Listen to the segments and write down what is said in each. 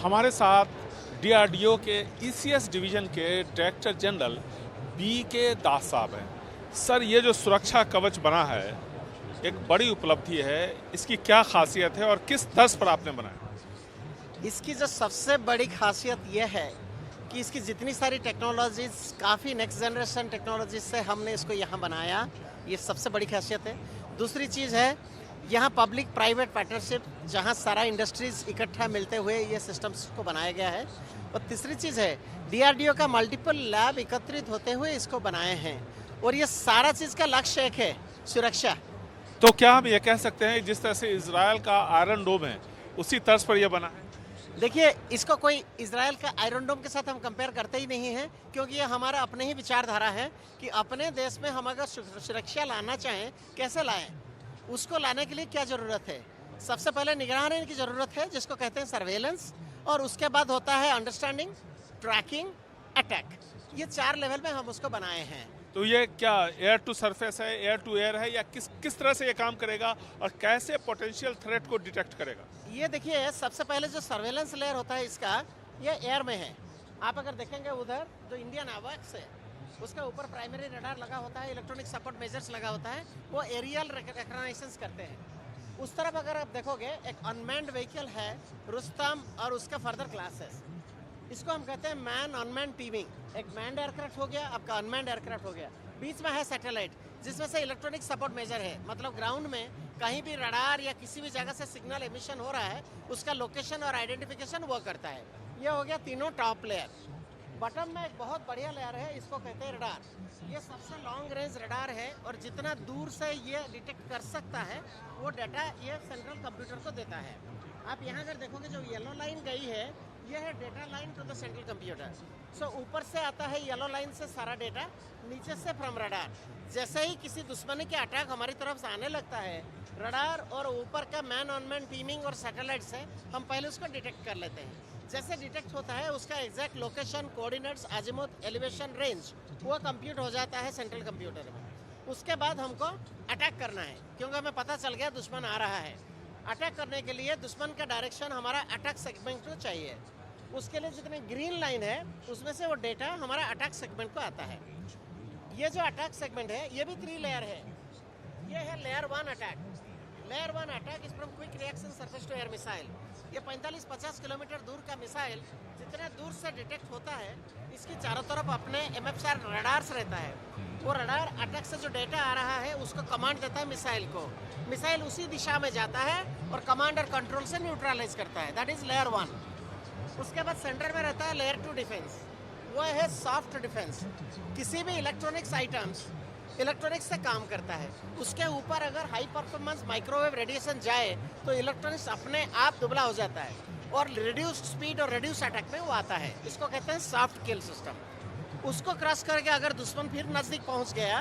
हमारे साथ डीआरडीओ के ईसीएस डिवीजन के डायरेक्टर जनरल BK दास साहब हैं। सर, ये जो सुरक्षा कवच बना है एक बड़ी उपलब्धि है, इसकी क्या खासियत है और किस तर्ज पर आपने बनाया? इसकी जो सबसे बड़ी खासियत यह है कि इसकी जितनी सारी टेक्नोलॉजीज काफ़ी नेक्स्ट जनरेशन टेक्नोलॉजीज से हमने इसको यहाँ बनाया, ये सबसे बड़ी खासियत है। दूसरी चीज़ है यहाँ पब्लिक प्राइवेट पार्टनरशिप, जहाँ सारा इंडस्ट्रीज इकट्ठा मिलते हुए ये सिस्टम्स को बनाया गया है। और तीसरी चीज़ है डीआरडीओ का मल्टीपल लैब एकत्रित होते हुए इसको बनाए हैं, और ये सारा चीज़ का लक्ष्य एक है, सुरक्षा। तो क्या हम ये कह सकते हैं जिस तरह से इजराइल का आयरन डोम है उसी तर्ज पर यह बना है? देखिए, इसको कोई इजराइल का आयरन डोम के साथ हम कंपेयर करते ही नहीं हैं, क्योंकि ये हमारा अपने ही विचारधारा है कि अपने देश में हम अगर सुरक्षा लाना चाहें, कैसे लाएं, उसको लाने के लिए क्या ज़रूरत है। सबसे पहले निगरानी की ज़रूरत है, जिसको कहते हैं सर्वेलेंस, और उसके बाद होता है अंडरस्टैंडिंग, ट्रैकिंग, अटैक। ये 4 लेवल में हम उसको बनाए हैं। तो ये क्या एयर टू सरफेस है, एयर टू एयर है, या किस तरह से ये काम करेगा और कैसे पोटेंशियल थ्रेट को डिटेक्ट करेगा? ये देखिए, सबसे पहले जो सर्वेलेंस लेयर होता है इसका, ये एयर में है। आप अगर देखेंगे उधर जो इंडियन आवाक्स है, उसके ऊपर प्राइमरी रडार लगा होता है, इलेक्ट्रॉनिक सपोर्ट मेजर्स लगा होता है, वो एरियल रिकॉग्निशंस करते हैं। उस तरफ अगर आप देखोगे, एक अनमैन्ड व्हीकल है रुस्तम, और उसका फर्दर क्लासेस, इसको हम कहते हैं मैन अनमैन टीमिंग। एक मैन्ड एयरक्राफ्ट हो गया, आपका अनमैन्ड एयरक्राफ्ट हो गया। बीच में है सैटेलाइट, जिसमें से इलेक्ट्रॉनिक सपोर्ट मेजर है, मतलब ग्राउंड में कहीं भी रडार या किसी भी जगह से सिग्नल एमिशन हो रहा है, उसका लोकेशन और आइडेंटिफिकेशन वो करता है। ये हो गया तीनों टॉप लेयर। बॉटम में एक बहुत बढ़िया लेयर है, इसको कहते हैं रडार। ये सबसे लॉन्ग रेंज रडार है, और जितना दूर से ये डिटेक्ट कर सकता है वो डाटा ये सेंट्रल कंप्यूटर को देता है। आप यहाँ अगर देखोगे, जो येलो लाइन गई है, ये है data line to the central computer. So ऊपर से आता है येलो लाइन से सारा डेटा, नीचे से फ्रॉम रडार। जैसे ही किसी दुश्मनी के अटैक हमारी तरफ से आने लगता है, रडार और ऊपर का मैन ऑन मैन टीमिंग और सैटेलाइट से हम पहले उसको डिटेक्ट कर लेते हैं। जैसे डिटेक्ट होता है, उसका exact location, coordinates, azimuth, elevation, range वो कंप्यूट हो जाता है सेंट्रल कंप्यूटर में। उसके बाद हमको अटैक करना है, क्योंकि हमें पता चल गया दुश्मन आ रहा है। अटैक करने के लिए दुश्मन का डायरेक्शन हमारा अटैक सेगमेंट को चाहिए। उसके लिए जितने ग्रीन लाइन है, उसमें से वो डेटा हमारा अटैक सेगमेंट को आता है। ये जो अटैक सेगमेंट है, ये भी 3 लेयर है। ये है layer 1 attack. Layer 1 attack is from quick reaction surface to air missile. ये 45-50 किलोमीटर दूर का मिसाइल जितने दूर से डिटेक्ट होता है, इसकी चारों तरफ अपने MF4 रडार्स रहता है। वो रडार अटैक से जो डेटा आ रहा है उसको कमांड देता है मिसाइल को। मिसाइल उसी दिशा में जाता है और कमांड और कंट्रोल से न्यूट्रलाइज करता है। That is layer 1। उसके बाद सेंटर में रहता है लेयर 2 डिफेंस। वो है सॉफ्ट डिफेंस। किसी भी इलेक्ट्रॉनिक्स आइटम्स इलेक्ट्रॉनिक्स से काम करता है, उसके ऊपर अगर हाई परफॉर्मेंस माइक्रोवेव रेडिएशन जाए तो इलेक्ट्रॉनिक्स अपने आप दुबला हो जाता है, और रिड्यूस्ड स्पीड और रिड्यूस अटैक में वो आता है। इसको कहते हैं सॉफ्ट किल सिस्टम। उसको क्रॉस करके अगर दुश्मन फिर नज़दीक पहुंच गया,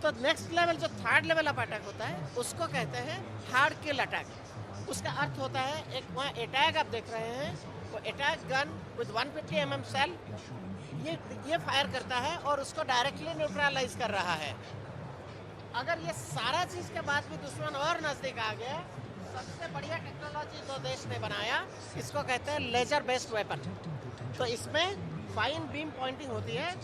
तो नेक्स्ट लेवल जो 3rd लेवल ऑफ अटैक होता है, उसको कहते हैं हार्ड किल अटैक। उसका अर्थ होता है, एक वहाँ अटैक आप देख रहे हैं, वो attack gun with 150 mm shell ये फायर करता है और उसको डायरेक्टली न्यूट्रलाइज कर रहा है। अगर ये सारा चीज़ के बाद भी दुश्मन और नज़दीक आ गया, सबसे बढ़िया टेक्नोलॉजी जो देश ने बनाया, इसको कहते हैं लेजर बेस्ड वेपन। तो इसमें फाइन बीम पॉइंटिंग होती है,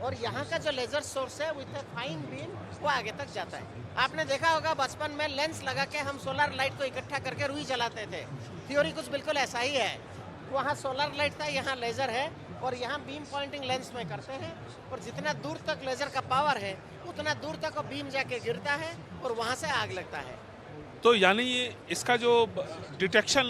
और यहाँ का जो लेजर सोर्स है विथ फाइन बीम वो आगे तक जाता है। आपने देखा होगा बचपन में लेंस लगा के हम सोलर लाइट को इकट्ठा करके रुई जलाते थे। थ्योरी कुछ बिल्कुल ऐसा ही है। वहाँ सोलर लाइट था, यहाँ लेजर है, और यहाँ बीम पॉइंटिंग लेंस में करते हैं, और जितना दूर तक लेजर का पावर है उतना दूर तक वो बीम जाके गिरता है और वहाँ से आग लगता है। तो यानी इसका जो डिटेक्शन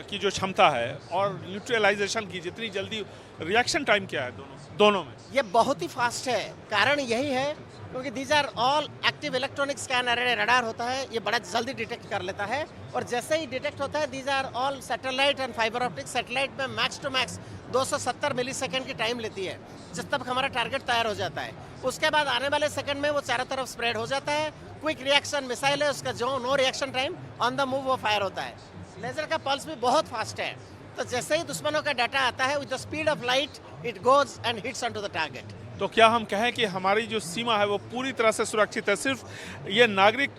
की जो क्षमता है और न्यूट्रलाइजेशन की जितनी जल्दी, रिएक्शन टाइम क्या है दोनों में? ये बहुत ही फास्ट है। कारण यही है क्योंकि these are all active electronic scan array radar होता है, ये बड़ा जल्दी डिटेक्ट कर लेता है। और जैसे ही डिटेक्ट होता है, these are all satellite and fibre optic. Satellite में मैक्स टू मैक्स 270 मिलीसेकंड की टाइम लेती है, जब तक हमारा टारगेट तैयार हो जाता है। उसके बाद आने वाले सेकंड में वो चारों तरफ स्प्रेड हो जाता है। क्विक रिएक्शन मिसाइल है, उसका जो no reaction time, on the move वो फायर होता है। लेजर का पल्स भी बहुत फास्ट है, तो जैसे ही दुश्मनों का डाटा आता है, with the speed of light it goes and hits on to the target. तो क्या हम कहें कि हमारी जो सीमा है वो पूरी तरह से सुरक्षित है? सिर्फ ये नागरिक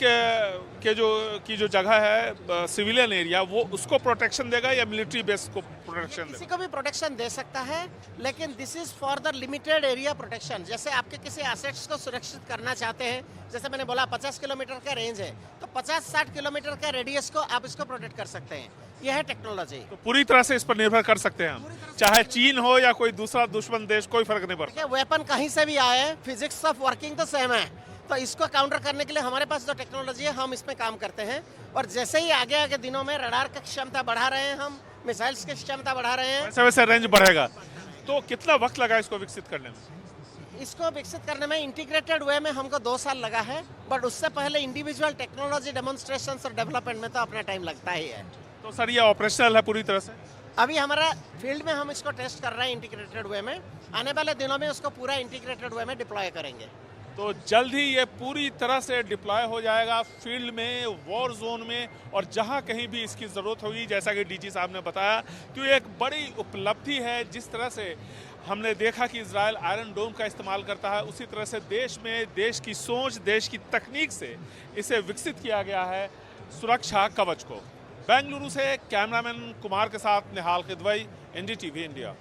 की जो जगह है सिविलियन एरिया, वो उसको प्रोटेक्शन देगा या मिलिट्री बेस को प्रोटेक्शन किसी देगा? को भी प्रोटेक्शन दे सकता है, लेकिन this is for the limited area protection. जैसे आपके किसी एसेट्स को सुरक्षित करना चाहते हैं, जैसे मैंने बोला 50 किलोमीटर का रेंज है, तो 50-60 किलोमीटर का रेडियस को आप इसको प्रोटेक्ट कर सकते हैं। यह है टेक्नोलॉजी। तो पूरी तरह से इस पर निर्भर कर सकते हैं हम, चाहे चीन हो या कोई दूसरा दुश्मन देश, कोई फर्क नहीं पड़ता। देखिए, वेपन कहीं से भी आए, फिजिक्स ऑफ वर्किंग तो सेम है। तो इसको काउंटर करने के लिए हमारे पास जो टेक्नोलॉजी है, हम इसमें काम करते हैं। और जैसे ही आगे आगे दिनों में रडार की क्षमता बढ़ा रहे हैं, हम मिसाइल्स की क्षमता बढ़ा रहे हैं। वैसे वैसे रेंज बढ़ेगा। तो कितना वक्त लगा इसको विकसित करने में? इसको विकसित करने में इंटीग्रेटेड वे में हमको 2 साल लगा है, बट उससे पहले इंडिविजुअल टेक्नोलॉजी डेमोन्स्ट्रेशन और डेवलपमेंट में तो अपना टाइम लगता ही है। तो सर ये ऑपरेशनल है पूरी तरह से? अभी हमारा फील्ड में हम इसको टेस्ट कर रहे हैं इंटीग्रेटेड वे में। आने वाले दिनों में उसको पूरा इंटीग्रेटेड वे में डिप्लॉय करेंगे। तो जल्द ही ये पूरी तरह से डिप्लॉय हो जाएगा फील्ड में, वॉर जोन में, और जहां कहीं भी इसकी ज़रूरत होगी। जैसा कि डीजी साहब ने बताया कि ये एक बड़ी उपलब्धि है। जिस तरह से हमने देखा कि इजराइल आयरन डोम का इस्तेमाल करता है, उसी तरह से देश में देश की सोच, देश की तकनीक से इसे विकसित किया गया है सुरक्षा कवच को। बेंगलुरु से कैमरामैन कुमार के साथ निहाल किदवई, एनडीटीवी इंडिया।